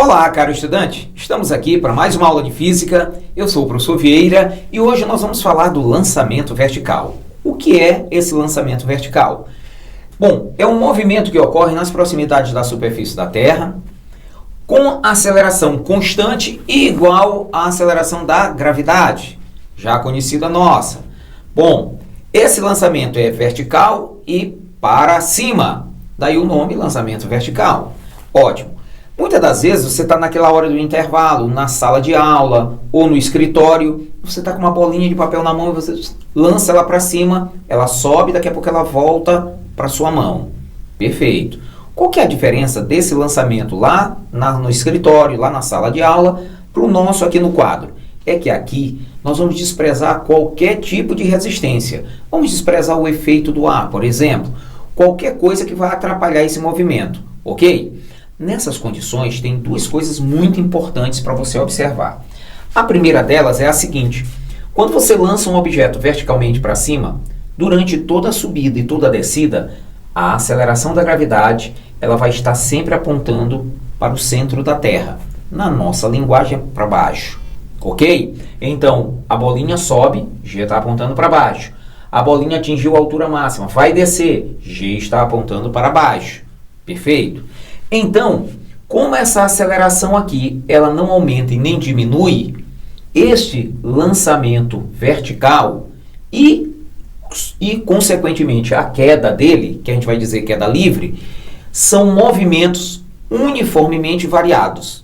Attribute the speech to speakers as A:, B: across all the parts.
A: Olá, caro estudante! Estamos aqui para mais uma aula de física. Eu sou o professor Vieira e hoje nós vamos falar do lançamento vertical. O que é esse lançamento vertical? Bom, é um movimento que ocorre nas proximidades da superfície da Terra com aceleração constante e igual à aceleração da gravidade, já conhecida nossa. Bom, esse lançamento é vertical e para cima, daí o nome lançamento vertical. Ótimo. Muitas das vezes você está naquela hora do intervalo, na sala de aula ou no escritório, você está com uma bolinha de papel na mão e você lança ela para cima, ela sobe, daqui a pouco ela volta para sua mão. Perfeito. Qual que é a diferença desse lançamento lá no escritório, lá na sala de aula, para o nosso aqui no quadro? É que aqui nós vamos desprezar qualquer tipo de resistência. Vamos desprezar o efeito do ar, por exemplo. Qualquer coisa que vai atrapalhar esse movimento, ok? Nessas condições, tem duas coisas muito importantes para você observar. A primeira delas é a seguinte: quando você lança um objeto verticalmente para cima, durante toda a subida e toda a descida, a aceleração da gravidade ela vai estar sempre apontando para o centro da Terra. Na nossa linguagem, para baixo. Ok? Então, a bolinha sobe, G está apontando para baixo. A bolinha atingiu a altura máxima, vai descer, G está apontando para baixo. Perfeito? Então, como essa aceleração aqui, ela não aumenta e nem diminui, este lançamento vertical e consequentemente, a queda dele, que a gente vai dizer queda livre, são movimentos uniformemente variados.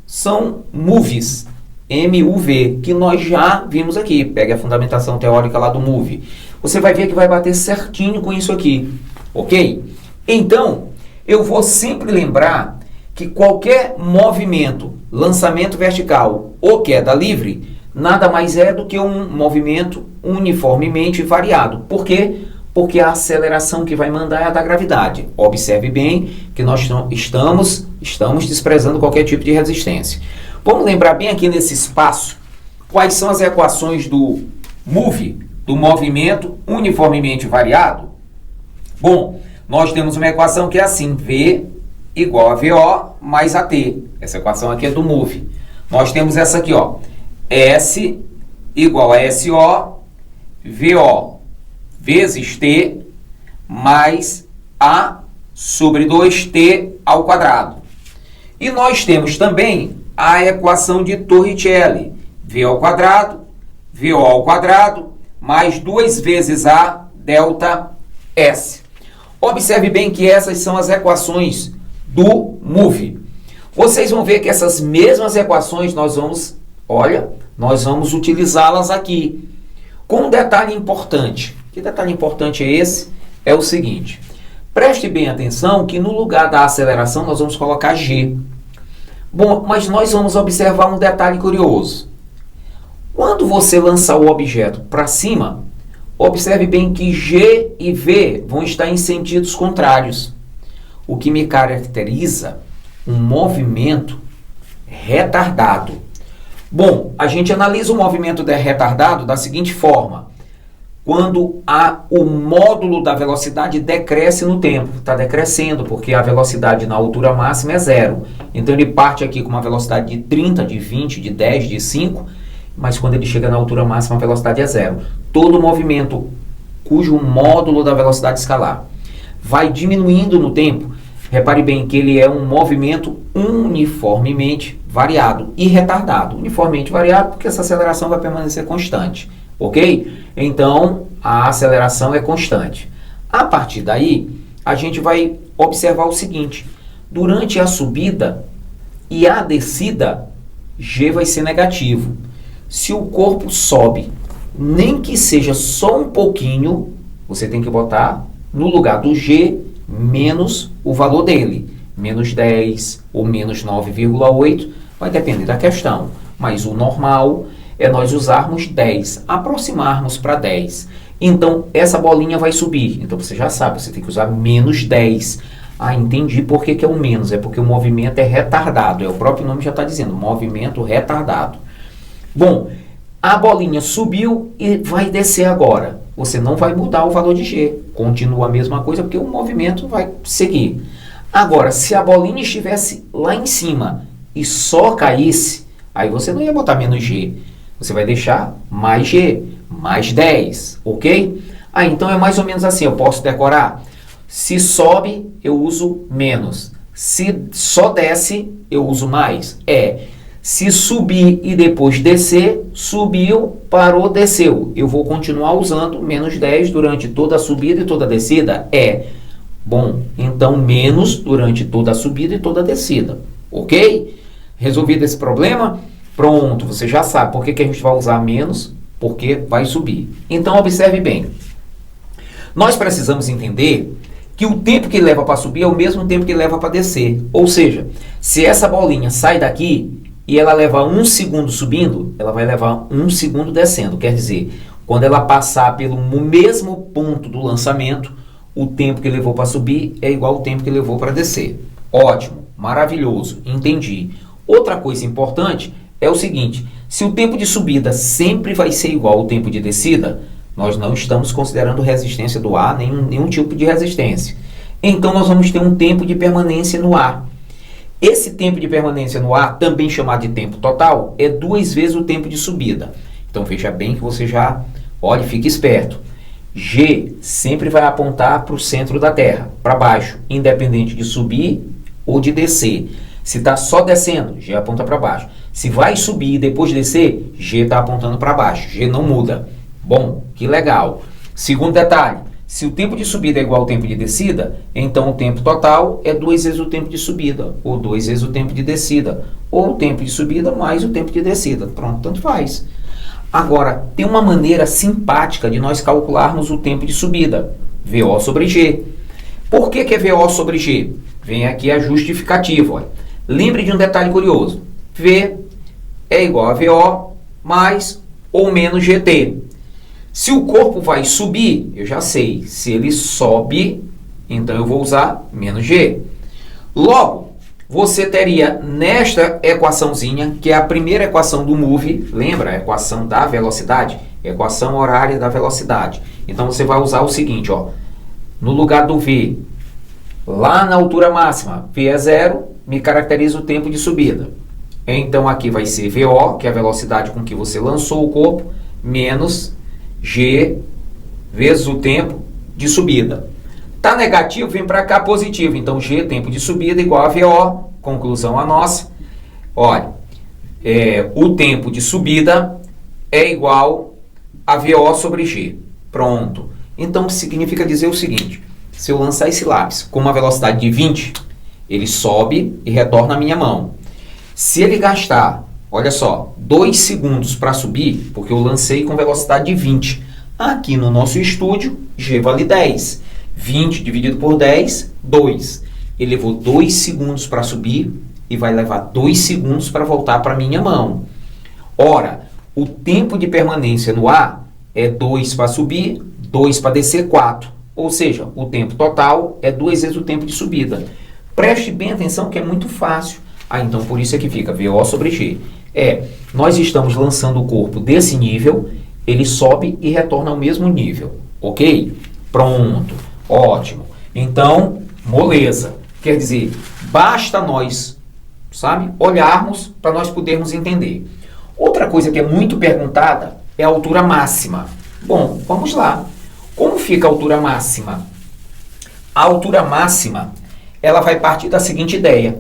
A: São MOVEs, M-U-V, que nós já vimos aqui. Pega a fundamentação teórica lá do MOVE. Você vai ver que vai bater certinho com isso aqui, ok? Então, eu vou sempre lembrar que qualquer movimento, lançamento vertical ou queda livre, nada mais é do que um movimento uniformemente variado. Por quê? Porque a aceleração que vai mandar é a da gravidade. Observe bem que nós estamos desprezando qualquer tipo de resistência. Vamos lembrar bem aqui nesse espaço quais são as equações do MOVE, do movimento uniformemente variado? Bom, nós temos uma equação que é assim: V igual a VO mais AT. Essa equação aqui é do MOVE. Nós temos essa aqui, ó. S igual a SO, VO vezes T mais A sobre 2T ao quadrado. E nós temos também a equação de Torricelli. V ao quadrado, VO ao quadrado, mais 2 vezes A delta S. Observe bem que essas são as equações do MOVE. Vocês vão ver que essas mesmas equações nós vamos utilizá-las aqui. Com um detalhe importante. Que detalhe importante é esse? É o seguinte. Preste bem atenção que no lugar da aceleração nós vamos colocar G. Bom, mas nós vamos observar um detalhe curioso. Quando você lançar o objeto para cima, observe bem que G e V vão estar em sentidos contrários, o que me caracteriza um movimento retardado. Bom, a gente analisa o movimento retardado da seguinte forma: quando o módulo da velocidade decresce no tempo, está decrescendo, porque a velocidade na altura máxima é 0. Então ele parte aqui com uma velocidade de 30, de 20, de 10, de 5, mas quando ele chega na altura máxima a velocidade é 0. Todo movimento cujo módulo da velocidade escalar vai diminuindo no tempo, repare bem que ele é um movimento uniformemente variado e retardado. Uniformemente variado porque essa aceleração vai permanecer constante, ok? Então, a aceleração é constante. A partir daí, a gente vai observar o seguinte: durante a subida e a descida, G vai ser negativo. Se o corpo sobe, nem que seja só um pouquinho, você tem que botar no lugar do G menos o valor dele. Menos 10 ou menos 9,8, vai depender da questão. Mas o normal é nós usarmos 10, aproximarmos para 10. Então, essa bolinha vai subir. Então, você já sabe, você tem que usar menos 10. Ah, entendi por que é o menos. É porque o movimento é retardado. É, o próprio nome já está dizendo, movimento retardado. Bom, a bolinha subiu e vai descer agora. Você não vai mudar o valor de G. Continua a mesma coisa porque o movimento vai seguir. Agora, se a bolinha estivesse lá em cima e só caísse, aí você não ia botar menos G. Você vai deixar mais G, mais 10, ok? Então é mais ou menos assim, eu posso decorar. Se sobe, eu uso menos. Se só desce, eu uso mais. Se subir e depois descer, subiu, parou, desceu. Eu vou continuar usando menos 10 durante toda a subida e toda a descida? Bom, então menos durante toda a subida e toda a descida. Ok? Resolvido esse problema? Pronto, você já sabe por que a gente vai usar menos, porque vai subir. Então observe bem. Nós precisamos entender que o tempo que leva para subir é o mesmo tempo que leva para descer. Ou seja, se essa bolinha sai daqui e ela leva 1 segundo subindo, ela vai levar 1 segundo descendo. Quer dizer, quando ela passar pelo mesmo ponto do lançamento, o tempo que levou para subir é igual ao tempo que levou para descer. Ótimo, maravilhoso, entendi. Outra coisa importante é o seguinte, se o tempo de subida sempre vai ser igual ao tempo de descida, nós não estamos considerando resistência do ar, nenhum tipo de resistência. Então nós vamos ter um tempo de permanência no ar. Esse tempo de permanência no ar, também chamado de tempo total, é 2 vezes o tempo de subida. Então veja bem que você já, olha, fique esperto. G sempre vai apontar para o centro da Terra, para baixo, independente de subir ou de descer. Se está só descendo, G aponta para baixo. Se vai subir e depois descer, G está apontando para baixo. G não muda. Bom, que legal. Segundo detalhe, se o tempo de subida é igual ao tempo de descida, então o tempo total é 2 vezes o tempo de subida, ou 2 vezes o tempo de descida, ou o tempo de subida mais o tempo de descida. Pronto, tanto faz. Agora, tem uma maneira simpática de nós calcularmos o tempo de subida, VO sobre G. Por que é VO sobre G? Vem aqui a justificativa. Olha. Lembre de um detalhe curioso. V é igual a VO mais ou menos GT. Se o corpo vai subir, eu já sei. Se ele sobe, então eu vou usar menos G. Logo, você teria nesta equaçãozinha, que é a primeira equação do move, lembra? A equação da velocidade, equação horária da velocidade. Então você vai usar o seguinte, ó, no lugar do V, lá na altura máxima, V é 0, me caracteriza o tempo de subida. Então aqui vai ser VO, que é a velocidade com que você lançou o corpo, menos G vezes o tempo de subida. Está negativo, vem para cá positivo. Então, G, tempo de subida, igual a VO. Conclusão a nossa. Olha, o tempo de subida é igual a VO sobre G. Pronto. Então, significa dizer o seguinte. Se eu lançar esse lápis com uma velocidade de 20, ele sobe e retorna à minha mão. Se ele gastar, olha só, 2 segundos para subir, porque eu lancei com velocidade de 20. Aqui no nosso estúdio, G vale 10. 20 dividido por 10, 2. Ele levou 2 segundos para subir e vai levar 2 segundos para voltar para a minha mão. Ora, o tempo de permanência no ar é 2 para subir, 2 para descer, 4. Ou seja, o tempo total é 2 vezes o tempo de subida. Preste bem atenção que é muito fácil. Então por isso é que fica VO sobre G. Nós estamos lançando o corpo desse nível, ele sobe e retorna ao mesmo nível. Ok? Pronto. Ótimo. Então, moleza. Quer dizer, basta nós, olharmos para nós podermos entender. Outra coisa que é muito perguntada é a altura máxima. Bom, vamos lá. Como fica a altura máxima? A altura máxima, ela vai partir da seguinte ideia.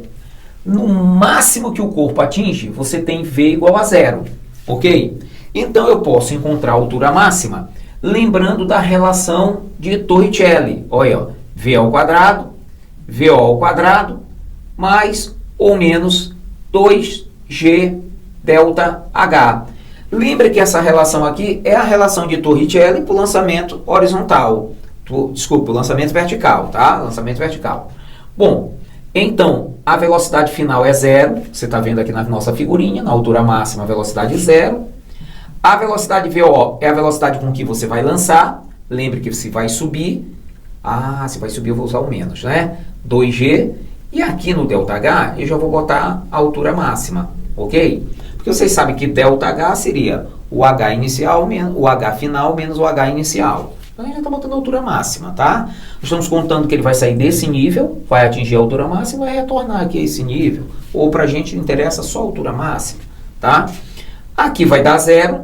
A: No máximo que o corpo atinge, você tem V igual a 0. Ok? Então, eu posso encontrar a altura máxima lembrando da relação de Torricelli. Olha, ó, V ao quadrado, VO ao quadrado, mais ou menos 2G delta H. Lembra que essa relação aqui é a relação de Torricelli para o lançamento horizontal. Desculpa, o lançamento vertical, tá? Lançamento vertical. Bom, então, a velocidade final é 0. Você está vendo aqui na nossa figurinha, na altura máxima, a velocidade 0. A velocidade VO é a velocidade com que você vai lançar. Lembre que se vai subir, se vai subir eu vou usar o menos, né? 2G. E aqui no ΔH eu já vou botar a altura máxima, ok? Porque vocês sabem que ΔH seria o H inicial, o H final menos o H inicial. Então a gente já está botando a altura máxima, tá? Nós estamos contando que ele vai sair desse nível, vai atingir a altura máxima e vai retornar aqui a esse nível. ou para a gente interessa só a altura máxima, tá? Aqui vai dar 0.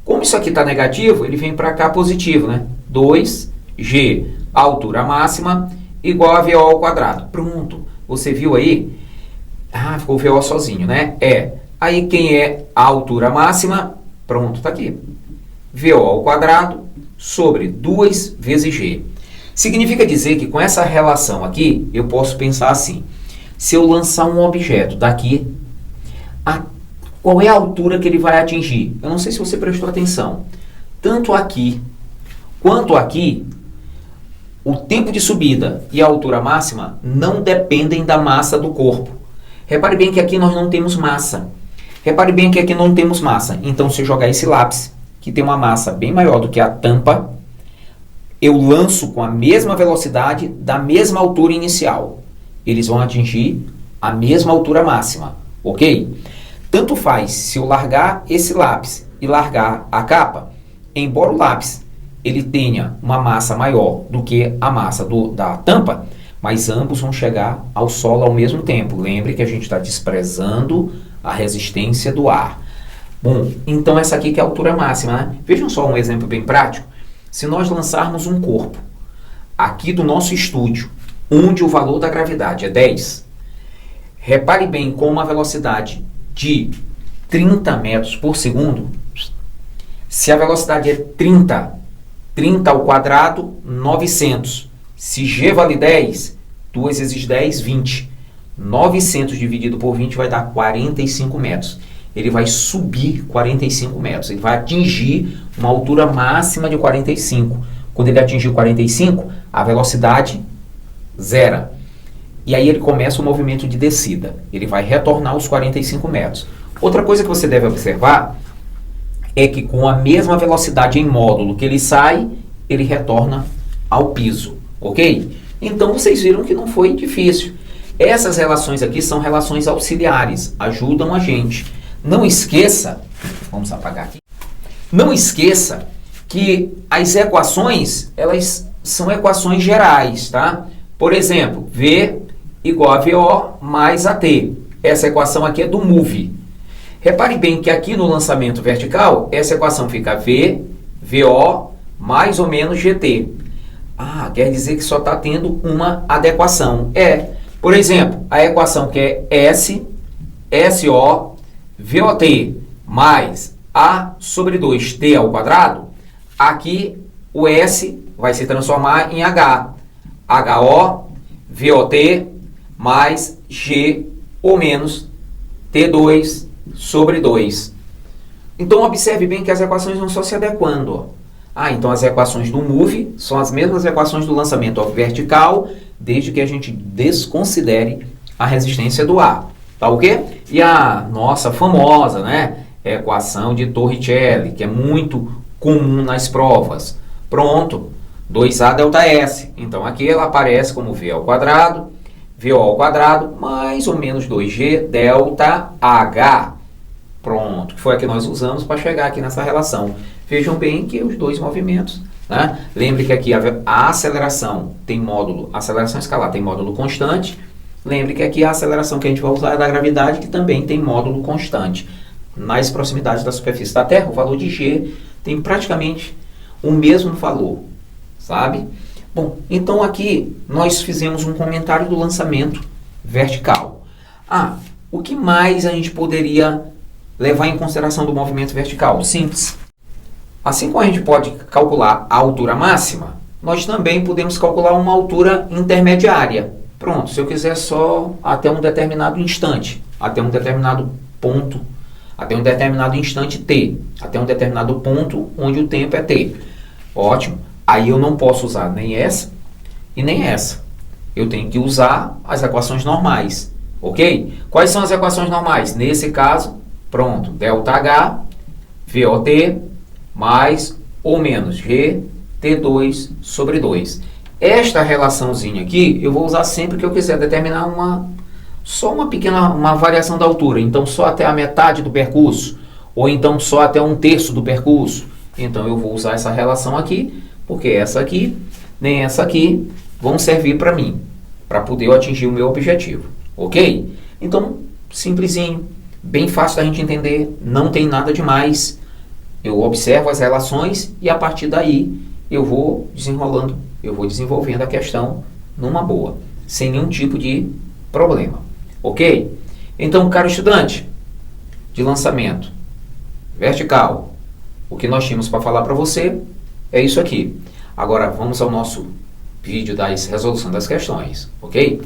A: Como isso aqui está negativo, ele vem para cá positivo, né? 2G, altura máxima, igual a VO ao quadrado. Pronto. Você viu aí? Ah, ficou o VO sozinho, né? Aí quem é a altura máxima? Pronto, está aqui. VO ao quadrado sobre 2 vezes G. Significa dizer que com essa relação aqui, eu posso pensar assim. Se eu lançar um objeto daqui, qual é a altura que ele vai atingir? Eu não sei se você prestou atenção. Tanto aqui quanto aqui, o tempo de subida e a altura máxima não dependem da massa do corpo. Repare bem que aqui nós não temos massa. Repare bem que aqui não temos massa. Então, se eu jogar esse lápis, que tem uma massa bem maior do que a tampa, eu lanço com a mesma velocidade da mesma altura inicial. Eles vão atingir a mesma altura máxima, ok? Tanto faz se eu largar esse lápis e largar a capa, embora o lápis ele tenha uma massa maior do que a massa da tampa, mas ambos vão chegar ao solo ao mesmo tempo. Lembre que a gente está desprezando a resistência do ar. Bom, então essa aqui que é a altura máxima, né? Vejam só um exemplo bem prático. Se nós lançarmos um corpo aqui do nosso estúdio, onde o valor da gravidade é 10, repare bem com uma velocidade de 30 metros por segundo, se a velocidade é 30 ao quadrado, 900. Se G vale 10, 2 vezes 10, 20. 900 dividido por 20 vai dar 45 metros. Ele vai subir 45 metros. Ele vai atingir uma altura máxima de 45. Quando ele atingir 45, a velocidade zera. E aí ele começa o movimento de descida. Ele vai retornar os 45 metros. Outra coisa que você deve observar é que com a mesma velocidade em módulo que ele sai, ele retorna ao piso, ok? Então vocês viram que não foi difícil. Essas relações aqui são relações auxiliares, ajudam a gente. Não esqueça, vamos apagar aqui. Não esqueça que as equações, elas são equações gerais, tá? Por exemplo, V igual a VO mais AT. Essa equação aqui é do MOVE. Repare bem que aqui no lançamento vertical, essa equação fica VO mais ou menos GT. Ah, quer dizer que só está tendo uma adequação. Por exemplo, a equação que é SO, VOT mais A sobre 2T ao quadrado, aqui o S vai se transformar em H. HO, VOT mais G ou menos T2 sobre 2. Então, observe bem que as equações não estão se adequando. Então as equações do MOVE são as mesmas equações do lançamento vertical, desde que a gente desconsidere a resistência do ar. Tá ok? E a nossa famosa, né, equação de Torricelli, que é muito comum nas provas. Pronto, 2A delta S. Então aqui ela aparece como V ao quadrado, VO ao quadrado, mais ou menos 2G delta H. Pronto, que foi a que nós usamos para chegar aqui nessa relação. Vejam bem que os dois movimentos, né? Lembre que aqui a aceleração tem módulo, a aceleração escalar tem módulo constante. Lembre que aqui a aceleração que a gente vai usar é da gravidade, que também tem módulo constante. Nas proximidades da superfície da Terra, o valor de G tem praticamente o mesmo valor, sabe? Bom, então aqui nós fizemos um comentário do lançamento vertical. O que mais a gente poderia levar em consideração do movimento vertical? Simples. Assim como a gente pode calcular a altura máxima, nós também podemos calcular uma altura intermediária. Pronto, se eu quiser só até um determinado instante, até um determinado ponto, até um determinado instante t, até um determinado ponto onde o tempo é t. Ótimo. Aí eu não posso usar nem essa e nem essa. Eu tenho que usar as equações normais, ok? Quais são as equações normais? Nesse caso, pronto, ΔH, VOT, mais ou menos G, T2 sobre 2. Esta relaçãozinha aqui, eu vou usar sempre que eu quiser determinar só uma pequena variação da altura. Então, só até a metade do percurso, ou então só até 1/3 do percurso. Então, eu vou usar essa relação aqui, porque essa aqui, nem essa aqui, vão servir para mim, para poder eu atingir o meu objetivo, ok? Então, simplesinho, bem fácil da gente entender, não tem nada demais. Eu observo as relações e a partir daí eu vou desenrolando, eu vou desenvolvendo a questão numa boa, sem nenhum tipo de problema. Ok? Então, caro estudante de lançamento vertical, o que nós tínhamos para falar para você é isso aqui. Agora vamos ao nosso vídeo da resolução das questões, ok?